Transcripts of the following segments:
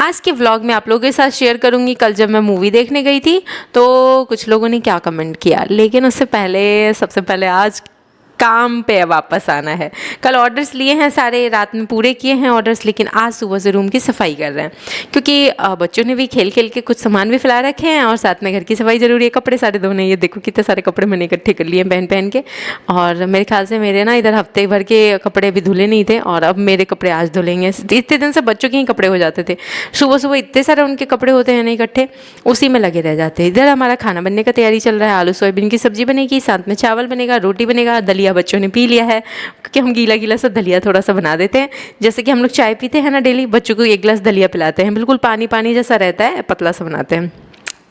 आज के व्लॉग में आप लोगों के साथ शेयर करूँगी कल जब मैं मूवी देखने गई थी तो कुछ लोगों ने क्या कमेंट किया। लेकिन उससे पहले सबसे पहले आज काम पे वापस आना है। कल ऑर्डर्स लिए हैं, सारे रात में पूरे किए हैं ऑर्डर्स, लेकिन आज सुबह से रूम की सफाई कर रहे हैं क्योंकि बच्चों ने भी खेल खेल के कुछ सामान भी फैला रखे हैं और साथ में घर की सफाई ज़रूरी है। कपड़े सारे धोने, ये देखो कितने सारे कपड़े मैंने इकट्ठे कर लिए पहन पहन के। और मेरे ख्याल से मेरे ना इधर हफ्ते भर के कपड़े अभी धुले नहीं थे और अब मेरे कपड़े आज धुलेंगे। इतने दिन से बच्चों के ही कपड़े हो जाते थे, सुबह सुबह इतने सारे उनके कपड़े होते हैं ना इकट्ठे, उसी में लगे रह जाते हैं। इधर हमारा खाना बनने का तैयारी चल रहा है, आलू सोयाबीन की सब्जी बनेगी, साथ में चावल बनेगा, रोटी बनेगा, दलिया बच्चों ने पी लिया है क्योंकि हम गीला गीला सा दलिया थोड़ा सा बना देते हैं। जैसे कि हम लोग चाय पीते हैं ना डेली, बच्चों को एक गिलास दलिया पिलाते हैं, बिल्कुल पानी पानी जैसा रहता है, पतला सा बनाते हैं।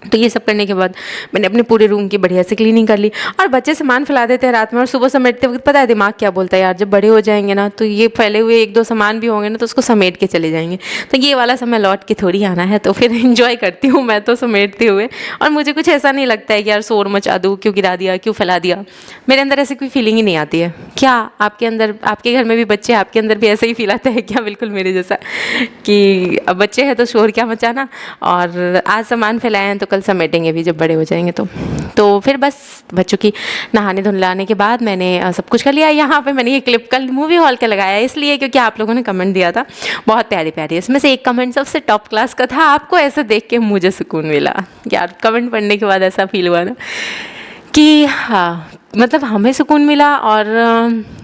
तो ये सब करने के बाद मैंने अपने पूरे रूम की बढ़िया से क्लीनिंग कर ली। और बच्चे सामान फैला देते हैं रात में और सुबह समेटते वक्त पता है दिमाग क्या बोलता है, यार जब बड़े हो जाएंगे ना तो ये फैले हुए एक दो सामान भी होंगे ना तो उसको समेट के चले जाएंगे। तो ये वाला समय लौट के थोड़ी आना है, तो फिर एंजॉय करती हूँ मैं तो समेटते हुए। और मुझे कुछ ऐसा नहीं लगता है कि यार शोर मचा दूँ, क्यों गिरा दिया, क्यों फैला दिया। मेरे अंदर ऐसी कोई फीलिंग ही नहीं आती है। क्या आपके अंदर, आपके घर में भी बच्चे, आपके अंदर भी ऐसे ही फील आता है क्या, बिल्कुल मेरे जैसा, कि अब बच्चे हैं तो शोर क्या मचाना, और आज सामान फैलाए हैं तो कल समेटेंगे भी जब बड़े हो जाएंगे। तो फिर बस बच्चों की नहाने धुलाने के बाद मैंने सब कुछ कर लिया। यहाँ पे मैंने ये क्लिप कल मूवी हॉल का लगाया इसलिए क्योंकि आप लोगों ने कमेंट दिया था बहुत प्यारी प्यारी। इसमें से एक कमेंट सबसे टॉप क्लास का था, आपको ऐसा देख के मुझे सुकून मिला। यार कमेंट पढ़ने के बाद ऐसा फील हुआ ना कि हाँ, मतलब हमें सुकून मिला और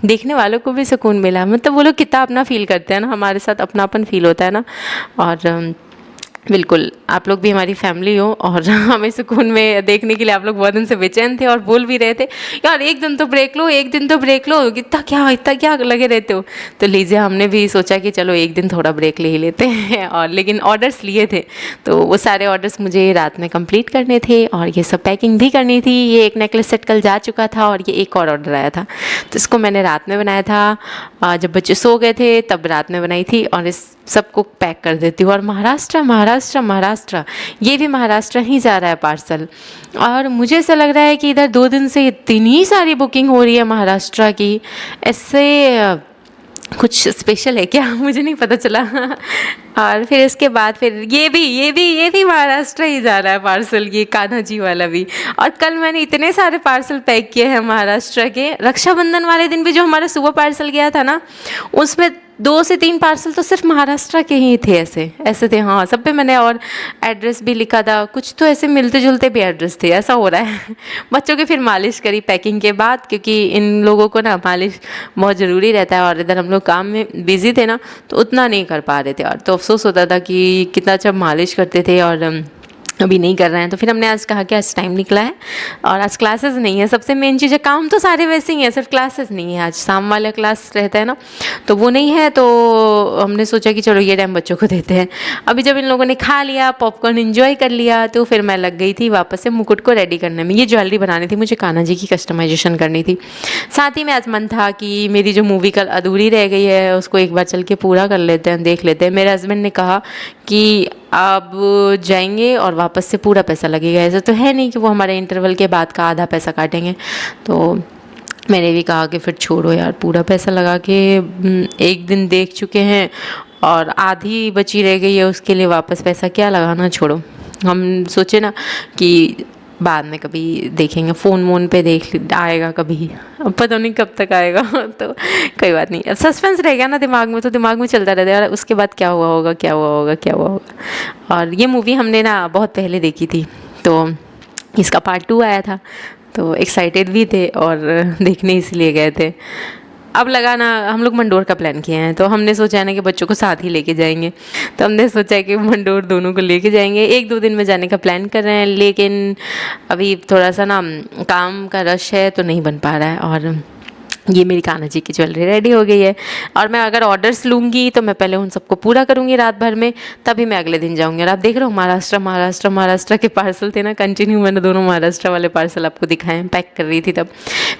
देखने वालों को भी सुकून मिला। मतलब वो लोग कितना अपना फील करते हैं ना, हमारे साथ अपनापन फील होता है ना। और बिल्कुल आप लोग भी हमारी फैमिली हो और हमें सुकून में देखने के लिए आप लोग बहुत दिन से बेचैन थे और बोल भी रहे थे यार एक दिन तो ब्रेक लो, एक दिन तो ब्रेक लो, इतना क्या लगे रहते हो। तो लीजिए, हमने भी सोचा कि चलो एक दिन थोड़ा ब्रेक ले ही लेते हैं। और लेकिन ऑर्डर्स लिए थे तो वो सारे ऑर्डर्स मुझे रात में कंप्लीट करने थे और ये सब पैकिंग भी करनी थी। ये एक नेकलेस सेट कल जा चुका था और ये एक और ऑर्डर आया था, तो इसको मैंने रात में बनाया था। जब बच्चे सो गए थे तब रात में बनाई थी और इस सबको पैक कर देती हूँ। और महाराष्ट्र ये भी महाराष्ट्र ही जा रहा है पार्सल। और मुझे ऐसा लग रहा है कि इधर 2 दिन से इतनी सारी बुकिंग हो रही है महाराष्ट्र की, ऐसे कुछ स्पेशल है क्या, मुझे नहीं पता चला। और फिर इसके बाद फिर ये भी महाराष्ट्र ही जा रहा है पार्सल, ये कान्हा जी वाला भी। और कल मैंने इतने सारे पार्सल पैक किए हैं महाराष्ट्र के। रक्षाबंधन वाले दिन भी जो हमारा सुबह पार्सल गया था ना, उसमें 2 से 3 पार्सल तो सिर्फ महाराष्ट्र के ही थे, ऐसे थे। हाँ, सब पे मैंने और एड्रेस भी लिखा था, कुछ तो ऐसे मिलते जुलते भी एड्रेस थे। ऐसा हो रहा है। बच्चों की फिर मालिश करी पैकिंग के बाद, क्योंकि इन लोगों को ना मालिश बहुत ज़रूरी रहता है और इधर हम लोग काम में बिज़ी थे ना तो उतना नहीं कर पा रहे थे। और तो अफसोस होता था कि कितना अच्छा मालिश करते थे और अभी नहीं कर रहे हैं। तो फिर हमने आज कहा कि आज टाइम निकला है और आज क्लासेस नहीं है। सबसे मेन चीज़ है, काम तो सारे वैसे ही हैं, सिर्फ क्लासेस नहीं है। आज शाम वाला क्लास रहता है ना, तो वो नहीं है। तो हमने सोचा कि चलो ये टाइम बच्चों को देते हैं। अभी जब इन लोगों ने खा लिया, पॉपकॉर्न एंजॉय कर लिया, तो फिर मैं लग गई थी वापस से मुकुट को रेडी करने में। ये ज्वेलरी बनानी थी मुझे, कान्हा जी की कस्टमाइजेशन करनी थी। साथ ही में आज मन था कि मेरी जो मूवी कल अधूरी रह गई है उसको एक बार चल के पूरा कर लेते हैं, देख लेते हैं। मेरे हस्बैंड ने कहा कि अब जाएंगे और वापस से पूरा पैसा लगेगा। ऐसा तो है नहीं कि वो हमारे इंटरवल के बाद का आधा पैसा काटेंगे। तो मैंने भी कहा कि फिर छोड़ो यार, पूरा पैसा लगा के एक दिन देख चुके हैं और आधी बची रह गई है, उसके लिए वापस पैसा क्या लगाना, छोड़ो। हम सोचे ना कि बाद में कभी देखेंगे, फ़ोन वोन पे देख आएगा कभी, अब पता नहीं कब तक आएगा। तो कोई बात नहीं, अब सस्पेंस रह गया ना दिमाग में, तो दिमाग में चलता रहता है यार उसके बाद क्या हुआ होगा। और ये मूवी हमने ना बहुत पहले देखी थी, तो इसका पार्ट 2 आया था, तो एक्साइटेड भी थे और देखने इसलिए गए थे। अब लगा ना, हम लोग मंडोर का प्लान किए हैं, तो हमने सोचा है ना कि बच्चों को साथ ही लेके जाएंगे। तो हमने सोचा है कि मंडोर दोनों को लेके जाएंगे। 1-2 दिन में जाने का प्लान कर रहे हैं, लेकिन अभी थोड़ा सा ना काम का रश है तो नहीं बन पा रहा है। और ये मेरी कान्हा जी की ज्वेलरी रेडी हो गई है और मैं अगर ऑर्डर्स लूँगी तो मैं पहले उन सबको पूरा करूँगी रात भर में, तभी मैं अगले दिन जाऊँगी। और आप देख रहे हो महाराष्ट्र के पार्सल थे ना, कंटिन्यू मैंने दोनों महाराष्ट्र वाले पार्सल आपको दिखाए, पैक कर रही थी तब।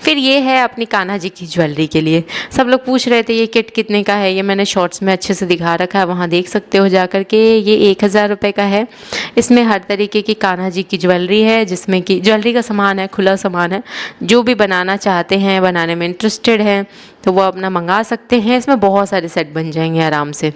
फिर ये है अपनी कान्हा जी की ज्वेलरी के लिए। सब लोग पूछ रहे थे ये किट कितने का है, ये मैंने शॉर्ट्स में अच्छे से दिखा रखा है, वहाँ देख सकते हो जा कर के। ये 1000 रुपये का है। इसमें हर तरीके की कान्हा जी की ज्वेलरी है, जिसमें कि ज्वेलरी का सामान है, खुला सामान है। जो भी बनाना चाहते हैं, बनाने में इंटरेस्टेड है तो वो अपना मंगा सकते हैं। इसमें बहुत सारे सेट बन जाएंगे आराम से।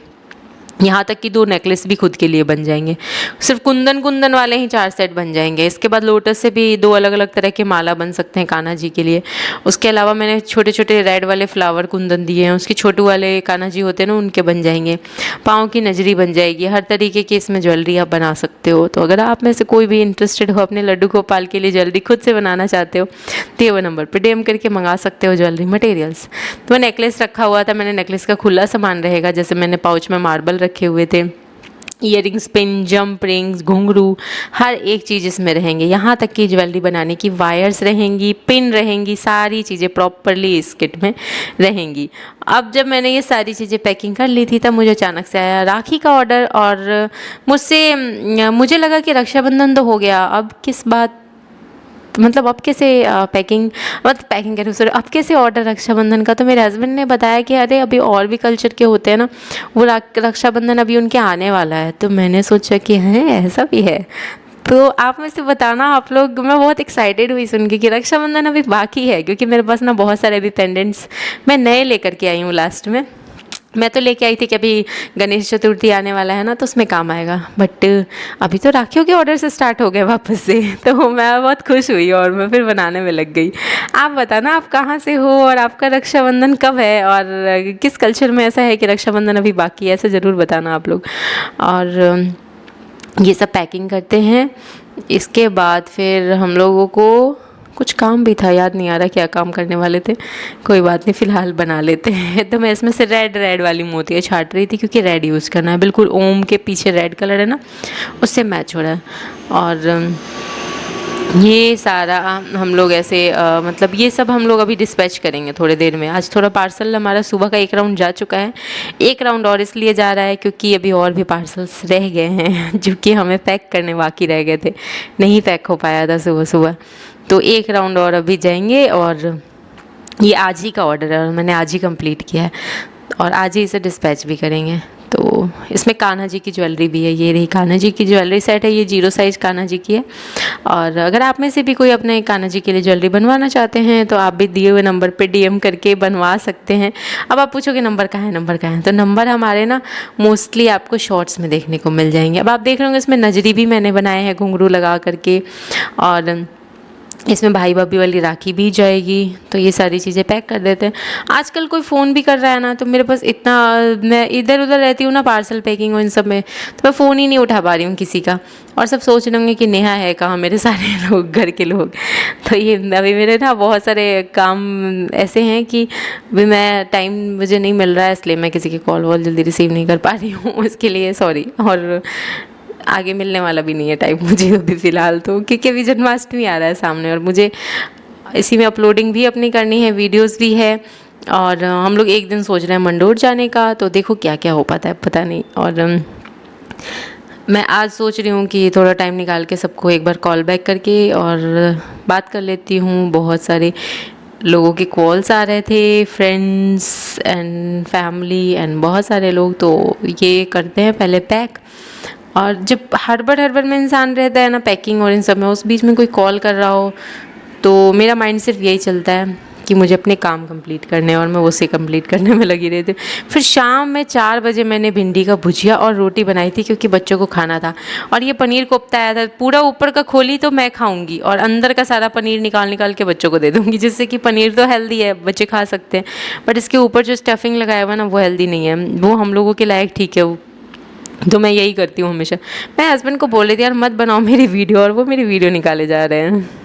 यहाँ तक कि 2 नेकलेस भी खुद के लिए बन जाएंगे। सिर्फ कुंदन वाले ही 4 सेट बन जाएंगे। इसके बाद लोटस से भी 2 अलग अलग तरह के माला बन सकते हैं कान्हा जी के लिए। उसके अलावा मैंने छोटे छोटे रेड वाले फ्लावर कुंदन दिए हैं, उसके छोटू वाले कान्हा जी होते हैं ना, उनके बन जाएंगे। पाँव की नजरी बन जाएगी। हर तरीके की इसमें ज्वेलरी आप बना सकते हो। तो अगर आप में से कोई भी इंटरेस्टेड हो अपने लड्डू गोपाल के लिए ज्वेलरी खुद से बनाना चाहते हो तो ये वो नंबर पर DM करके मंगा सकते हो ज्वेलरी मटेरियल्स। तो नेकलेस रखा हुआ था मैंने, नेकलेस का खुला सामान रहेगा, जैसे मैंने पाउच में मार्बल रखे हुए थे, ईयरिंग्स, पिन, जंप रिंग्स, घुंघरू, हर एक चीज़ इसमें रहेंगे। यहाँ तक कि ज्वेलरी बनाने की वायर्स रहेंगी, पिन रहेंगी, सारी चीज़ें प्रॉपरली इस किट में रहेंगी। अब जब मैंने ये सारी चीज़ें पैकिंग कर ली थी तब मुझे अचानक से आया राखी का ऑर्डर, और मुझे लगा कि रक्षाबंधन तो हो गया, अब किस बात, मतलब अब कैसे पैकिंग करूँ सर, अब कैसे ऑर्डर रक्षाबंधन का। तो मेरे हस्बैंड ने बताया कि अरे अभी और भी कल्चर के होते हैं ना, वो रक्षाबंधन अभी उनके आने वाला है। तो मैंने सोचा कि हैं ऐसा भी है। तो आप में से बताना आप लोग, मैं बहुत एक्साइटेड हुई सुन के कि रक्षाबंधन अभी बाकी है, क्योंकि मेरे पास ना बहुत सारे अभी पेंडेंट्स मैं नए लेकर के आई हूँ। लास्ट में मैं तो लेके आई थी कि अभी गणेश चतुर्थी आने वाला है ना, तो उसमें काम आएगा, बट अभी तो राखियों के ऑर्डर से स्टार्ट हो गए वापस से। तो मैं बहुत खुश हुई और मैं फिर बनाने में लग गई। आप बताना आप कहाँ से हो और आपका रक्षाबंधन कब है, और किस कल्चर में ऐसा है कि रक्षाबंधन अभी बाकी है, ऐसे ज़रूर बताना आप लोग। और ये सब पैकिंग करते हैं। इसके बाद फिर हम लोगों को कुछ काम भी था, याद नहीं आ रहा क्या काम करने वाले थे, कोई बात नहीं, फ़िलहाल बना लेते हैं। तो मैं इसमें से रेड वाली मोतियाँ छाट रही थी, क्योंकि रेड यूज़ करना है, बिल्कुल ओम के पीछे रेड कलर है ना, उससे मैच हो रहा है। और ये सारा हम लोग ऐसे मतलब ये सब हम लोग अभी डिस्पैच करेंगे थोड़ी देर में। आज थोड़ा पार्सल हमारा सुबह का 1 राउंड जा चुका है, 1 राउंड और इसलिए जा रहा है क्योंकि अभी और भी पार्सल्स रह गए हैं जो कि हमें पैक करने बाकी रह गए थे, नहीं पैक हो पाया था सुबह। तो 1 राउंड और अभी जाएंगे, और ये आज ही का ऑर्डर है और मैंने आज ही कंप्लीट किया है, और आज ही इसे डिस्पैच भी करेंगे। तो इसमें कान्हा जी की ज्वेलरी भी है, ये रही कान्हा जी की ज्वेलरी सेट है, ये 0 साइज़ कान्हा जी की है। और अगर आप में से भी कोई अपने कान्हा जी के लिए ज्वेलरी बनवाना चाहते हैं तो आप भी दिए हुए नंबर पे DM करके बनवा सकते हैं। अब आप पूछोगे नंबर कहाँ है, तो नंबर हमारे ना मोस्टली आपको शॉर्ट्स में देखने को मिल जाएंगे। अब आप देख रहे होंगे इसमें नजरी भी मैंने बनाए हैं घुंघरू लगा करके, और इसमें भाई भाभी वाली राखी भी जाएगी। तो ये सारी चीज़ें पैक कर देते हैं। आजकल कोई फ़ोन भी कर रहा है ना, तो मेरे पास इतना, मैं इधर उधर रहती हूँ ना पार्सल पैकिंग और इन सब में, तो मैं फ़ोन ही नहीं उठा पा रही हूँ किसी का, और सब सोच रहे होंगे कि नेहा है कहाँ, मेरे सारे लोग घर के लोग। तो ये अभी मेरे ना बहुत सारे काम ऐसे हैं कि अभी मैं टाइम मुझे नहीं मिल रहा है, इसलिए मैं किसी की कॉल वॉल जल्दी रिसीव नहीं कर पा रही हूँ, उसके लिए सॉरी। और आगे मिलने वाला भी नहीं है टाइम मुझे अभी फ़िलहाल, तो क्योंकि अभी जन्माष्टमी आ रहा है सामने, और मुझे इसी में अपलोडिंग भी अपनी करनी है, वीडियोस भी है। और हम लोग एक दिन सोच रहे हैं मंडोर जाने का, तो देखो क्या क्या हो पाता है पता नहीं। और मैं आज सोच रही हूँ कि थोड़ा टाइम निकाल के सबको एक बार कॉल बैक करके और बात कर लेती हूँ। बहुत सारे लोगों के कॉल्स आ रहे थे, फ्रेंड्स एंड फैमिली एंड बहुत सारे लोग। तो ये करते हैं पहले पैक, और जब हड़बड़ में इंसान रहता है ना पैकिंग और इन सब में, उस बीच में कोई कॉल कर रहा हो, तो मेरा माइंड सिर्फ यही चलता है कि मुझे अपने काम कंप्लीट करने, और मैं उसे कंप्लीट करने में लगी रहती हूँ। फिर शाम में 4 बजे मैंने भिंडी का भुजिया और रोटी बनाई थी, क्योंकि बच्चों को खाना था। और ये पनीर कोफ्ता आया था, पूरा ऊपर का खोली तो मैं खाऊंगी और अंदर का सारा पनीर निकाल के बच्चों को दे दूँगी, जिससे कि पनीर तो हेल्दी है, बच्चे खा सकते हैं, बट इसके ऊपर जो स्टफिंग लगाया हुआ ना वो हेल्दी नहीं है, वो हम लोगों के लायक ठीक है। तो मैं यही करती हूँ हमेशा। मैं हस्बैंड को बोल रही थी यार मत बनाओ मेरी वीडियो, और वो मेरी वीडियो निकाले जा रहे हैं।